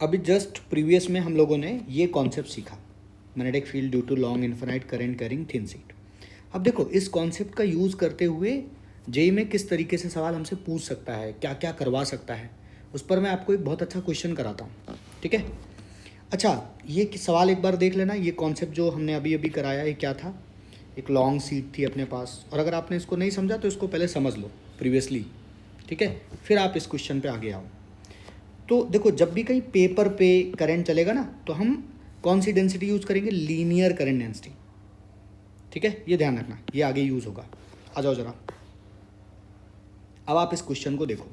अभी just previous में हम लोगों ने ये कॉन्सेप्ट सीखा, magnetic field due to long infinite current carrying thin sheet. अब देखो इस कॉन्सेप्ट का यूज़ करते हुए जेई में किस तरीके से सवाल हमसे पूछ सकता है, क्या क्या करवा सकता है, उस पर मैं आपको एक बहुत अच्छा क्वेश्चन कराता हूँ। ठीक है, अच्छा ये सवाल एक बार देख लेना। ये कॉन्सेप्ट जो हमने अभी अभी कराया है क्या था, एक लॉन्ग सीट थी अपने पास, और अगर आपने इसको नहीं समझा तो इसको पहले समझ लो प्रीवियसली, ठीक है, फिर आप इस क्वेश्चन पे आगे आओ। तो देखो जब भी कहीं पेपर पे करंट चलेगा ना तो हम कौन सी डेंसिटी यूज़ करेंगे, लीनियर करंट डेंसिटी। ठीक है, ये ध्यान रखना, ये आगे यूज़ होगा। आ जाओ ज़रा, अब आप इस क्वेश्चन को देखो,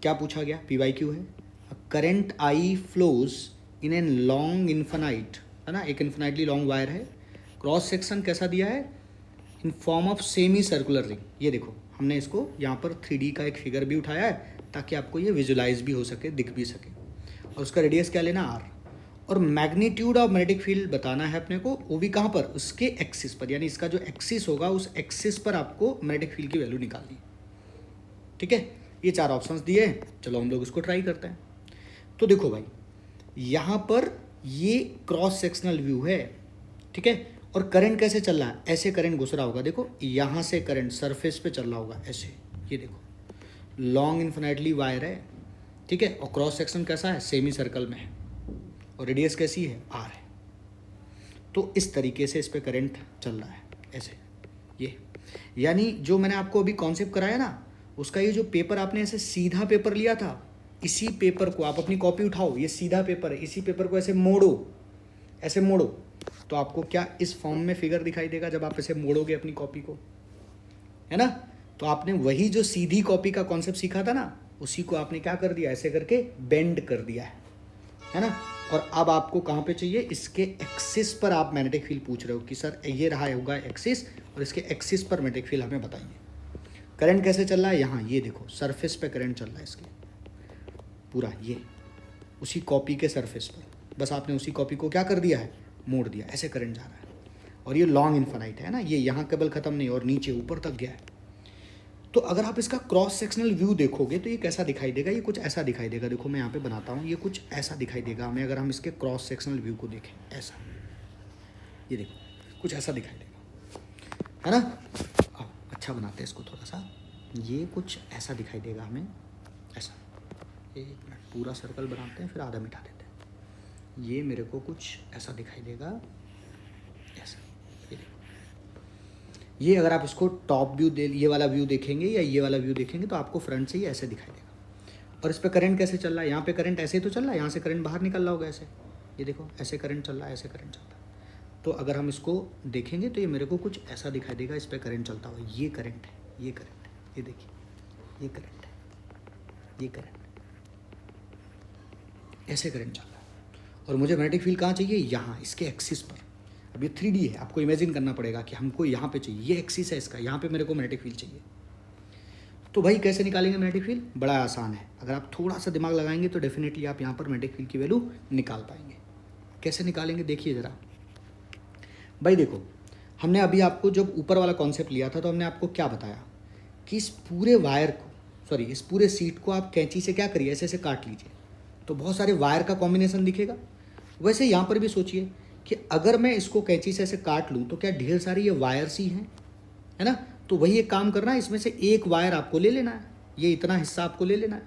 क्या पूछा गया, PYQ है। Current I flows in an long infinite, है ना, एक इन्फिनाइटली लॉन्ग वायर है, क्रॉस सेक्शन कैसा दिया है, in form of semi circular ring. ये देखो हमने इसको यहाँ पर 3D का एक फिगर भी उठाया है ताकि आपको ये विजुलाइज भी हो सके, दिख भी सके। और उसका रेडियस क्या लेना, R। और मैग्नीट्यूड ऑफ मैग्नेटिक फील्ड बताना है अपने को, वो भी कहाँ पर, उसके एक्सिस पर, यानी इसका जो एक्सिस होगा उस एक्सिस पर आपको मैग्नेटिक फील्ड की वैल्यू निकालनी। ठीक है, ये 4 ऑप्शंस दिए हैं, चलो हम लोग इसको ट्राई करते हैं। तो देखो भाई यहाँ पर ये क्रॉस सेक्शनल व्यू है, ठीक है, और करंट कैसे चल रहा है, ऐसे करंट घुस रहा होगा, देखो यहाँ से करंट सरफेस पे चल रहा होगा ऐसे, ये देखो लॉन्ग इन्फिनाइटली वायर है, ठीक है, और क्रॉस सेक्शन कैसा है, सेमी सर्कल में है, और रेडियस कैसी है, R है। तो इस तरीके से इस पे करंट चल रहा है ऐसे, ये यानी जो मैंने आपको अभी कॉन्सेप्ट कराया ना, उसका ये जो पेपर आपने ऐसे सीधा पेपर लिया था, इसी पेपर को आप अपनी कॉपी उठाओ, ये सीधा पेपर है, इसी पेपर को ऐसे मोड़ो, ऐसे मोड़ो, तो आपको क्या इस फॉर्म में फिगर दिखाई देगा जब आप ऐसे मोड़ोगे अपनी कॉपी को, है ना। तो आपने वही जो सीधी कॉपी का कॉन्सेप्ट सीखा था ना, उसी को आपने क्या कर दिया, ऐसे करके बेंड कर दिया है ना। और अब आपको कहाँ पे चाहिए, इसके एक्सिस पर आप मैग्नेटिक फील्ड पूछ रहे हो कि सर ये रहा होगा एक्सिस, और इसके एक्सिस पर मैग्नेटिक फील्ड हमें बताइए। करंट कैसे चल रहा है, यहाँ ये देखो सरफेस पे करंट चल रहा है इसके पूरा, ये उसी कॉपी के सरफेस पर, बस आपने उसी कॉपी को क्या कर दिया है, मोड़ दिया, ऐसे करंट जा रहा है। और ये लॉन्ग इन्फिनाइट है ना, ये यहाँ केबल ख़त्म नहीं और नीचे ऊपर तक गया है। तो अगर आप इसका क्रॉस सेक्शनल व्यू देखोगे तो ये कैसा दिखाई देगा, ये कुछ ऐसा दिखाई देगा। देखो मैं यहाँ पे बनाता हूँ, ये कुछ ऐसा दिखाई देगा हमें अगर हम इसके क्रॉस सेक्शनल व्यू को देखें, ऐसा, ये देखो कुछ ऐसा दिखाई देगा, है ना। अब अच्छा बनाते हैं इसको थोड़ा सा, ये कुछ ऐसा दिखाई देगा हमें, ऐसा। एक मिनट, पूरा सर्कल बनाते हैं फिर आधा मिटा देते हैं। ये मेरे को कुछ ऐसा दिखाई देगा, ऐसा, ये देखो। ये अगर आप इसको टॉप व्यू ये वाला व्यू देखेंगे या ये वाला व्यू देखेंगे तो आपको फ्रंट से ही ऐसे दिखाई देगा। और इस पर करंट कैसे चल रहा है, यहाँ पे करंट ऐसे ही तो चल रहा है, यहाँ से करंट बाहर निकल रहा होगा ऐसे, ये देखो ऐसे करंट चल रहा है, ऐसे करंट चल रहा है। तो अगर हम इसको देखेंगे तो ये मेरे को कुछ ऐसा दिखाई देगा, इस पर करंट चलता हुआ, ये करंट है, ये करंट है, ये देखिए ये करंट है, ये करंट, ऐसे करंट चल रहा है। और मुझे मैग्नेटिक फील्ड कहाँ चाहिए, यहाँ इसके एक्सिस पर। अब ये 3D है, आपको इमेजिन करना पड़ेगा कि हमको यहाँ पे चाहिए, ये एक्सिस है इसका, यहाँ पे मेरे को मैग्नेटिक फील्ड चाहिए। तो भाई कैसे निकालेंगे मैग्नेटिक फील्ड, बड़ा आसान है, अगर आप थोड़ा सा दिमाग लगाएंगे तो डेफिनेटली आप यहाँ पर मैग्नेटिक फील्ड की वैल्यू निकाल पाएंगे। कैसे निकालेंगे देखिए ज़रा। भाई देखो हमने अभी आपको जब ऊपर वाला कॉन्सेप्ट लिया था तो हमने आपको क्या बताया कि इस पूरे वायर को, सॉरी इस पूरे सीट को आप कैंची से क्या करिए, ऐसे ऐसे काट लीजिए, तो बहुत सारे वायर का कॉम्बिनेशन दिखेगा। वैसे यहाँ पर भी सोचिए कि अगर मैं इसको कैंची से ऐसे काट लूँ तो क्या ढेर सारी ये वायर्स ही हैं, है ना। तो वही एक काम करना है, इसमें से एक वायर आपको ले लेना है, ये इतना हिस्सा आपको ले लेना है।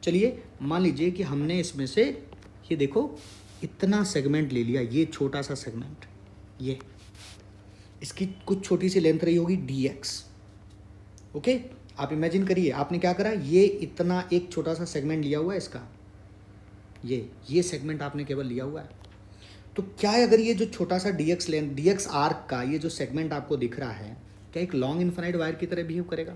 चलिए मान लीजिए कि हमने इसमें से ये देखो इतना सेगमेंट ले लिया, ये छोटा सा सेगमेंट, ये इसकी कुछ छोटी सी लेंथ रही होगी dx। ओके, आप इमेजिन करिए आपने क्या करा, ये इतना एक छोटा सा सेगमेंट लिया हुआ है इसका, ये सेगमेंट आपने केवल लिया हुआ है। तो क्या है, अगर ये जो छोटा सा dx लेंथ, dx आर्क का ये जो सेगमेंट आपको दिख रहा है, क्या एक लॉन्ग इन्फिनाइट वायर की तरह बिहेव करेगा।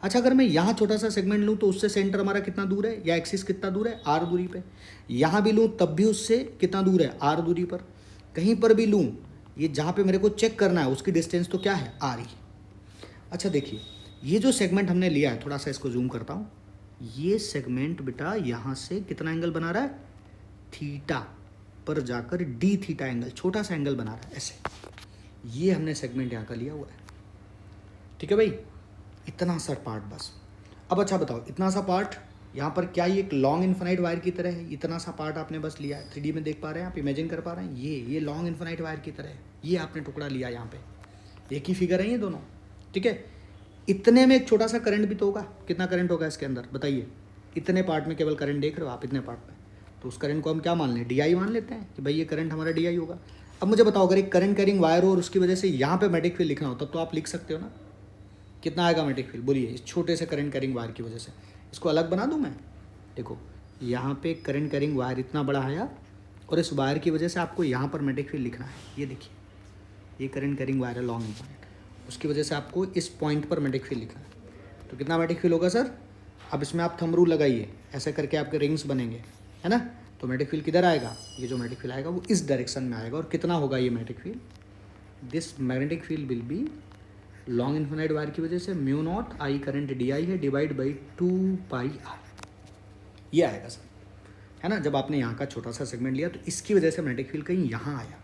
अच्छा अगर मैं यहाँ छोटा सा सेगमेंट लूँ तो उससे सेंटर हमारा कितना दूर है, या एक्सिस कितना दूर है, r दूरी पे। यहाँ भी लूँ तब भी उससे कितना दूर है, r दूरी पर। कहीं पर भी लूँ, ये जहाँ पे मेरे को चेक करना है उसकी डिस्टेंस तो क्या है, r ही। अच्छा देखिए ये जो सेगमेंट हमने लिया है, थोड़ा सा इसको जूम करता हूँ, ये सेगमेंट बेटा यहाँ से कितना एंगल बना रहा है, थीटा पर जाकर डी थीटा एंगल, छोटा सा एंगल बना रहा है ऐसे। ये हमने सेगमेंट यहाँ का लिया हुआ है, ठीक है भाई, इतना सा पार्ट बस। अब अच्छा बताओ, इतना सा पार्ट यहाँ पर क्या ये एक लॉन्ग इन्फिनाइट वायर की तरह है, इतना सा पार्ट आपने बस लिया है, 3D में देख पा रहे हैं आप, इमेजिन कर पा रहे हैं, ये लॉन्ग इन्फिनाइट वायर की तरह है, ये आपने टुकड़ा लिया यहाँ पे, एक ही फिगर है ये दोनों, ठीक है। इतने में एक छोटा सा करंट भी तो होगा, कितना करंट होगा इसके अंदर बताइए, इतने पार्ट में केवल करंट देख रहे हो आप, इतने पार्ट में, तो उस करंट को हम क्या मान लें, DI मान लेते हैं कि भाई ये करंट हमारा DI होगा। अब मुझे बताओ अगर एक करंट कैरिंग वायर हो और उसकी वजह से यहाँ पे मैग्नेटिक फील्ड लिखना हो, तब तो आप लिख सकते हो ना, कितना आएगा मैग्नेटिक फील्ड बोलिए, इस छोटे से करंट कैरिंग वायर की वजह से। इसको अलग बना दूँ मैं, देखो यहाँ पे करंट कैरिंग वायर इतना बड़ा आया और इस वायर की वजह से आपको यहाँ पर मैग्नेटिक फील्ड लिखना है, ये देखिए ये करंट कैरिंग वायर है लॉन्ग इन्फिनाइट, उसकी वजह से आपको इस पॉइंट पर मैग्नेटिक फील्ड लिखना है, तो कितना मैग्नेटिक फील्ड होगा सर। अब इसमें आप थंब रूल लगाइए, ऐसे करके आपके रिंग्स बनेंगे, है ना, तो मैग्नेटिक फील्ड किधर आएगा, ये जो मैग्नेटिक फील्ड आएगा वो इस डायरेक्शन में आएगा, और कितना होगा ये magnetic field, this magnetic field will be long infinite wire की वजह से mu naught I current DI है डिवाइड बाई 2πr, ये आएगा सर, है ना। जब आपने यहाँ का छोटा सा सेगमेंट लिया तो इसकी वजह से मैग्नेटिक फील्ड कहीं यहाँ आया।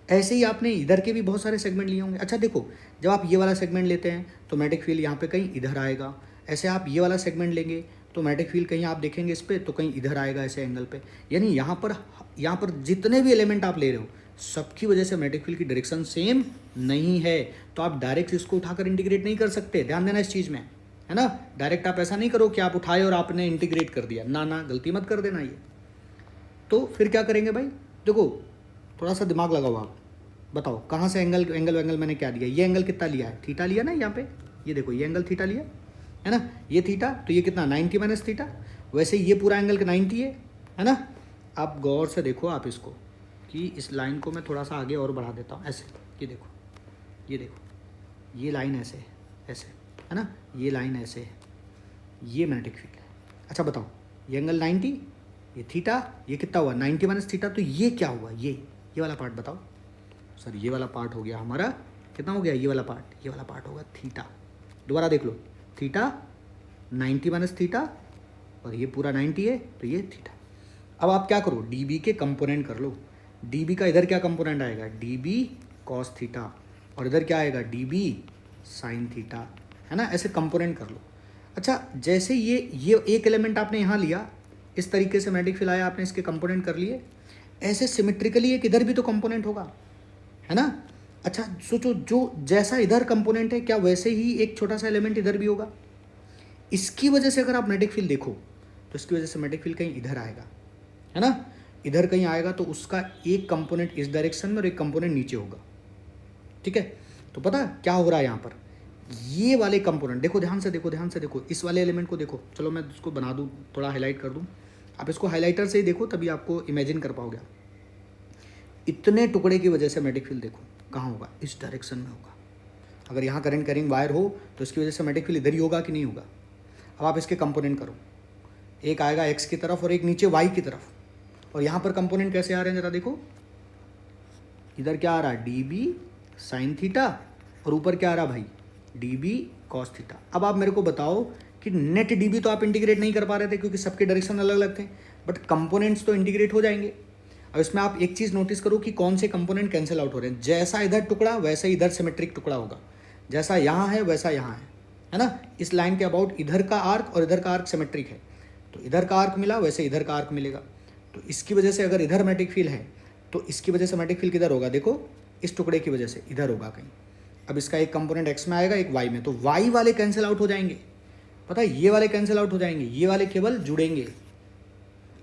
ऐसे ही आपने इधर के भी बहुत सारे सेगमेंट लिए होंगे। अच्छा देखो, जब आप ये वाला सेगमेंट लेते हैं तो मैग्नेटिक फील्ड यहाँ पे कहीं इधर आएगा, ऐसे आप ये वाला सेगमेंट लेंगे तो मैग्नेटिक फील्ड कहीं आप देखेंगे इस पर तो कहीं इधर आएगा ऐसे एंगल पे, यानी यहाँ पर जितने भी एलिमेंट आप ले रहे हो सबकी वजह से मैग्नेटिक फील्ड की डायरेक्शन सेम नहीं है, तो आप डायरेक्ट इसको उठाकर इंटीग्रेट नहीं कर सकते, ध्यान देना इस चीज़ में, है ना। डायरेक्ट आप ऐसा नहीं करो कि आप उठाए और आपने इंटीग्रेट कर दिया, ना गलती मत कर देना ये। तो फिर क्या करेंगे भाई, देखो थोड़ा सा दिमाग लगाओ आप, बताओ कहाँ से एंगल मैंने क्या दिया, ये एंगल कितना लिया है, थीटा लिया ना यहाँ पे, ये देखो ये एंगल थीटा लिया है ना, ये थीटा, तो ये कितना 90 माइनस थीटा, वैसे ये पूरा एंगल 90 है ना। आप गौर से देखो आप इसको, कि इस लाइन को मैं थोड़ा सा आगे और बढ़ा देता हूँ ऐसे, ये देखो ये लाइन ऐसे है ना, ये लाइन ऐसे है, ये मैग्नेटिक फील्ड है। अच्छा बताओ ये एंगल 90, ये थीटा, ये कितना हुआ 90 माइनस थीटा, तो ये क्या हुआ, ये वाला पार्ट बताओ सर, ये वाला पार्ट हो गया हमारा, कितना हो गया ये वाला पार्ट होगा थीटा, दोबारा देख लो, थीटा 90 माइनस थीटा और ये पूरा 90 है तो ये थीटा। अब आप क्या करो, DB के कंपोनेंट कर लो, DB का इधर क्या कंपोनेंट आएगा, DB कॉस थीटा, और इधर क्या आएगा DB साइन थीटा, है ना, ऐसे कंपोनेंट कर लो। अच्छा जैसे ये एक एलिमेंट आपने यहाँ लिया, इस तरीके से मैग्नेटिक फील्ड आया, आपने इसके कंपोनेंट कर लिए, ऐसे सिमेट्रिकली एक इधर भी तो कंपोनेंट होगा, है ना। अच्छा सोचो, जो जैसा इधर कंपोनेंट है क्या वैसे ही एक छोटा सा एलिमेंट इधर भी होगा, इसकी वजह से अगर आप मैग्नेटिक फील्ड देखो तो इसकी वजह से मैग्नेटिक फील्ड कहीं इधर आएगा, है ना, इधर कहीं आएगा, तो उसका एक कंपोनेंट इस डायरेक्शन में और एक कंपोनेंट नीचे होगा, ठीक है। तो पता क्या हो रहा है यहाँ पर, ये वाले कंपोनेंट देखो, ध्यान से देखो, इस वाले एलिमेंट को देखो, चलो मैं इसको बना दूँ, थोड़ा हाईलाइट कर दूँ, आप इसको हाईलाइटर से ही देखो तभी आपको इमेजिन कर पाओगे। इतने टुकड़े की वजह से मैग्नेटिक फील्ड देखो कहाँ होगा, इस डायरेक्शन में होगा। अगर यहाँ करंट कैरिंग वायर हो तो इसकी वजह से मैग्नेटिक फील्ड इधर ही होगा कि नहीं होगा। अब आप इसके कंपोनेंट करो, एक आएगा x की तरफ और एक नीचे y की तरफ, और यहाँ पर कंपोनेंट कैसे आ रहे हैं जरा देखो, इधर क्या आ रहा है DB साइन थीटा और ऊपर क्या आ रहा भाई DB कॉस थीटा। अब आप मेरे को बताओ कि नेट DB तो आप इंटीग्रेट नहीं कर पा रहे थे क्योंकि सबके डायरेक्शन अलग अलग थे, बट कंपोनेंट्स तो इंटीग्रेट हो जाएंगे। अब इसमें आप एक चीज़ नोटिस करो कि कौन से कंपोनेंट कैंसिल आउट हो रहे हैं, जैसा इधर टुकड़ा वैसे इधर सिमेट्रिक टुकड़ा होगा, जैसा यहाँ है वैसा यहाँ है ना। इस लाइन के अबाउट इधर का आर्क और इधर का आर्क सिमेट्रिक है, तो इधर का आर्क मिला वैसे इधर का आर्क मिलेगा, तो इसकी वजह से अगर इधर मैग्नेटिक फील्ड है तो इसकी वजह से मैग्नेटिक फील्ड किधर होगा, देखो इस टुकड़े की वजह से इधर होगा कहीं। अब इसका एक कंपोनेंट x में आएगा एक y में, तो y वाले कैंसिल आउट हो जाएंगे, पता है ये वाले कैंसिल आउट हो जाएंगे, ये वाले केवल जुड़ेंगे।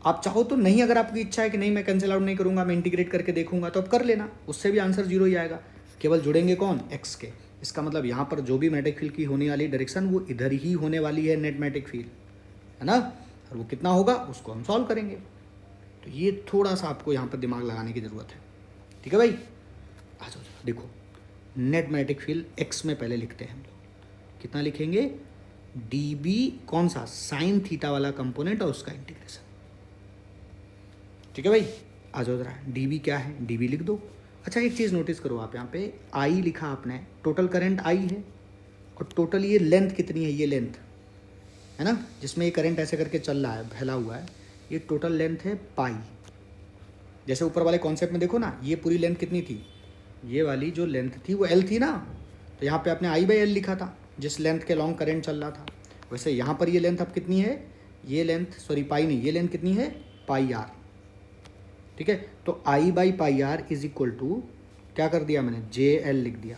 आप चाहो तो नहीं, अगर आपकी इच्छा है कि नहीं मैं कैंसिल आउट नहीं करूंगा, मैं इंटीग्रेट करके देखूंगा, तो आप कर लेना, उससे भी आंसर 0 ही आएगा, केवल जुड़ेंगे कौन x के। इसका मतलब यहाँ पर जो भी मैग्नेटिक फील्ड की होने वाली डायरेक्शन वो इधर ही होने वाली है, नेट मैग्नेटिक फील्ड, है ना, और वो कितना होगा उसको हम सॉल्व करेंगे। तो ये थोड़ा सा आपको यहाँ पर दिमाग लगाने की ज़रूरत है, ठीक है भाई। आ जाओ देखो, नेट मैग्नेटिक फील्ड x में पहले लिखते हैं हम लोग, कितना लिखेंगे DB कौन सा साइन थीटा वाला कंपोनेंट और उसका इंटीग्रेशन, ठीक है भाई। आ जाओ जरा, DB क्या है, DB लिख दो। अच्छा एक चीज़ नोटिस करो आप, यहाँ पे I लिखा आपने, टोटल करंट I है और टोटल ये लेंथ कितनी है, ये लेंथ है ना जिसमें ये करंट ऐसे करके चल रहा है, फैला हुआ है, ये टोटल लेंथ है पाई। जैसे ऊपर वाले कॉन्सेप्ट में देखो ना, ये पूरी लेंथ कितनी थी, ये वाली जो लेंथ थी वो L थी ना, तो यहाँ पे आपने I/L लिखा था जिस लेंथ के लॉन्ग करंट चल रहा था। वैसे यहाँ पर ये लेंथ अब कितनी है ये लेंथ, सॉरी पाई नहीं, ये लेंथ कितनी है, पाई आर, ठीक है। तो I by pi R is equal to क्या कर दिया मैंने, जे एल लिख दिया।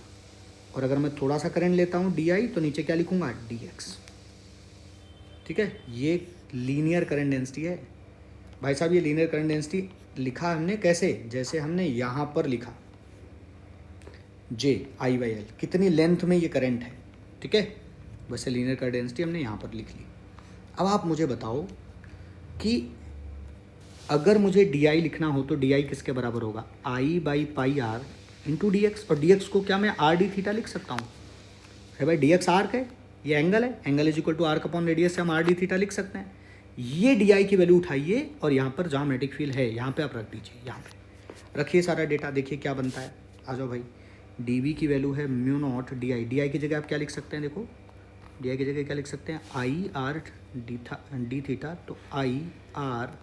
और अगर मैं थोड़ा सा करंट लेता हूँ डी आई, तो नीचे क्या लिखूंगा, डी एक्स, ठीक है। ये लीनियर करंट डेंसिटी है भाई साहब। ये लीनियर करंट डेंसिटी लिखा हमने कैसे, जैसे हमने यहाँ पर लिखा जे आई बाई एल, कितनी लेंथ में ये करंट है, ठीक है। वैसे लीनियर करंट डेंसिटी हमने यहाँ पर लिख ली। अब आप मुझे बताओ कि अगर मुझे डी आई लिखना हो तो डी आई किसके बराबर होगा, I by pi R into D X. और डी एक्स को क्या मैं आर डी थीटा लिख सकता हूँ, अरे भाई डी एक्स आर्क है, ये एंगल है, angle is equal to arc upon radius से हम आर डी थीटा लिख सकते हैं। ये डी आई की वैल्यू उठाइए और यहाँ पर जहाँ मैग्नेटिक फील्ड है यहाँ पे आप रख दीजिए, यहाँ पे रखिए सारा डेटा, देखिए क्या बनता है। आ जाओ भाई, डी वी की वैल्यू है mu naught D I. D I की जगह आप क्या लिख सकते हैं, देखो डी आई की जगह क्या लिख सकते हैं, आई आर डी थीटा। तो आई आर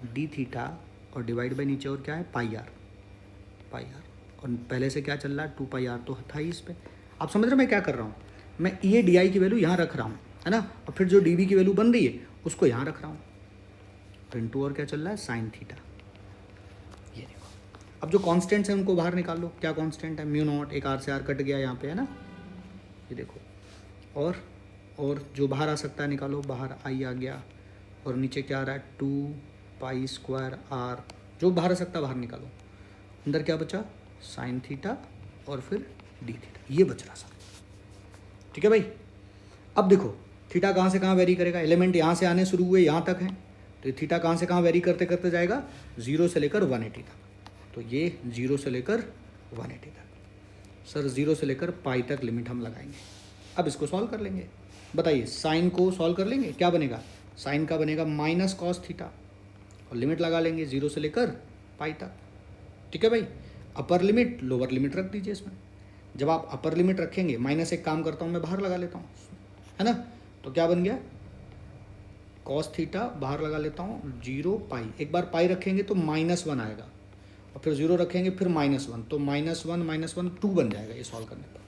डी थीटा और डिवाइड बाई नीचे और क्या है, पाई आर, पाई आर। और पहले से क्या चल रहा है, 2 पाई आर तो था ही इस पर। आप समझ रहे हो मैं क्या कर रहा हूँ, मैं ये डी आई की वैल्यू यहाँ रख रहा हूँ, है ना। और फिर जो डी वी की वैल्यू बन रही है उसको यहाँ रख रहा हूँ, इंटू और क्या चल रहा है, साइन थीटा। ये देखो, अब जो कॉन्स्टेंट्स हैं उनको बाहर निकाल लो। क्या कॉन्स्टेंट है, म्यू नॉट, एक आर से आर कट गया यहाँ पे, है ना, ये देखो। और जो बाहर आ सकता है निकालो, बाहर आई आ गया, और नीचे क्या आ रहा है, 2 पाई स्क्वायर आर, जो बाहर आ सकता है बाहर निकालो। अंदर क्या बचा, साइन थीटा और फिर डी थीटा, ये बच रहा सब, ठीक है भाई। अब देखो थीटा कहाँ से कहाँ वेरी करेगा, एलिमेंट यहाँ से आने शुरू हुए यहाँ तक हैं, तो थीटा कहाँ से कहाँ वेरी करते करते जाएगा, 0 से लेकर 180 तक। तो ये 0 से लेकर 180 तक, सर 0 से लेकर पाई तक लिमिट हम लगाएंगे। अब इसको सॉल्व कर लेंगे, बताइए साइन को सॉल्व कर लेंगे, क्या बनेगा, साइन का बनेगा माइनस कॉस थीटा, और लिमिट लगा लेंगे 0 से लेकर पाई तक, ठीक है भाई। अपर लिमिट लोअर लिमिट रख दीजिए इसमें। जब आप अपर लिमिट रखेंगे, माइनस एक काम करता हूँ मैं बाहर लगा लेता हूँ, है ना, तो क्या बन गया, कॉस थीटा बाहर लगा लेता हूँ, 0 पाई, एक बार पाई रखेंगे तो -1 आएगा, और फिर 0 रखेंगे फिर -1, तो -1 2 बन जाएगा ये सॉल्व करने पर।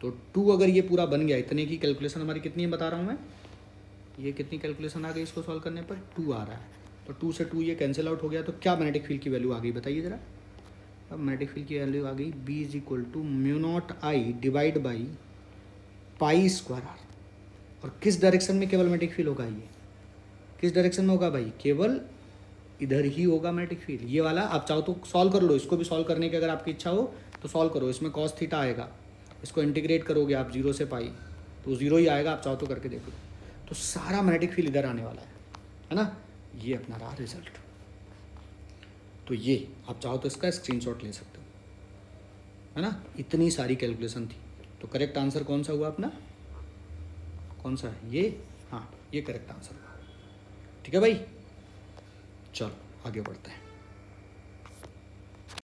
तो 2 अगर ये पूरा बन गया, इतने की कैलकुलेशन हमारी कितनी है बता रहा हूँ मैं, ये कितनी कैलकुलेशन आ गई इसको सॉल्व करने पर, 2 आ रहा है। तो 2 से 2 ये कैंसिल आउट हो गया, तो क्या मैग्नेटिक फील्ड की वैल्यू आ गई बताइए ज़रा। अब मैग्नेटिक फील्ड की वैल्यू आ गई B is equal to mu naught I divide by pi square R. और किस डायरेक्शन में केवल मैग्नेटिक फील्ड होगा, ये किस डायरेक्शन में होगा भाई, केवल इधर ही होगा मैग्नेटिक फील्ड। ये वाला आप चाहो तो सॉल्व कर लो, इसको भी सॉल्व करने की अगर आपकी इच्छा हो तो सॉल्व करो। इसमें कॉस थीटा आएगा, इसको इंटीग्रेट करोगे आप 0 से पाई, तो 0 ही आएगा, आप चाहो तो करके देख लो। तो सारा मैग्नेटिक फील्ड इधर आने वाला है ना। ये अपना रहा रिजल्ट। तो ये आप चाहो तो इसका स्क्रीनशॉट ले सकते हो, है ना। इतनी सारी कैलकुलेशन थी, तो करेक्ट आंसर कौन सा हुआ अपना, कौन सा है ये, हाँ ये करेक्ट आंसर हुआ, ठीक है भाई। चलो आगे बढ़ते हैं।